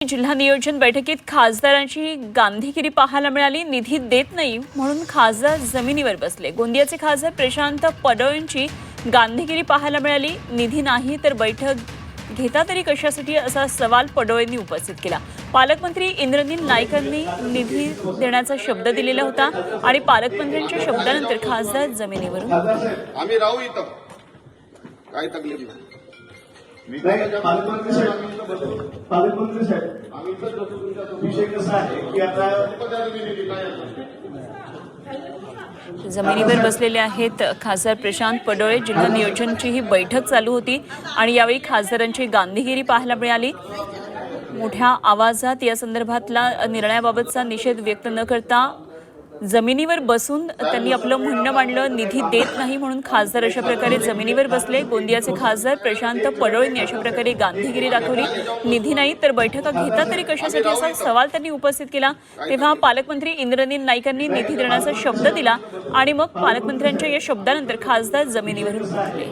जिल्हा नियोजन बैठकीत खासदारांची गांधीगिरी पाहायला मिळाली। निधी देत नाही म्हणून खासदार जमिनीवर बसले। गोंदियाचे खासदार प्रशांत पडोळेंची गांधीगिरी पाहायला मिळाली। निधी नाही तर बैठक घेता तरी कशासाठी असा सवाल पडोळेंनी उपस्थित केला। पालकमंत्री इंद्रनील नाईकांनी निधी देण्याचा शब्द दिलेला होता आणि पालकमंत्र्यांच्या शब्दानंतर खासदार जमिनीवरून आम्ही राहू इथं, काय तकलीफ नाही। पालकमंत्री साहेब विषय कसा आहे की आता जमिनीवर बसलेले आहेत खासदार प्रशांत पडोळे। जिल्हा नियोजनची ही बैठक चालू होती आणि यावेळी खासदारांची गांधीगिरी पाहायला मिळाली। मोठ्या आवाजात या संदर्भातला निर्णयाबाबतचा निषेध व्यक्त न करता जमिनीवर बसून त्यांनी आपलं म्हणणं मांडलं। निधी देत नाही म्हणून खासदार अशा प्रकारे जमिनीवर बसले। गोंदियाचे खासदार प्रशांत पडोळेंनी अशा प्रकारे गांधीगिरी दाखवली। निधी नाही तर बैठका घेता तरी कशासाठी असा सवाल त्यांनी उपस्थित केला। तेव्हा पालकमंत्री इंद्रनील नाईकांनी निधी देण्याचा शब्द दिला आणि मग पालकमंत्र्यांच्या या शब्दानंतर खासदार जमिनीवरून उठले।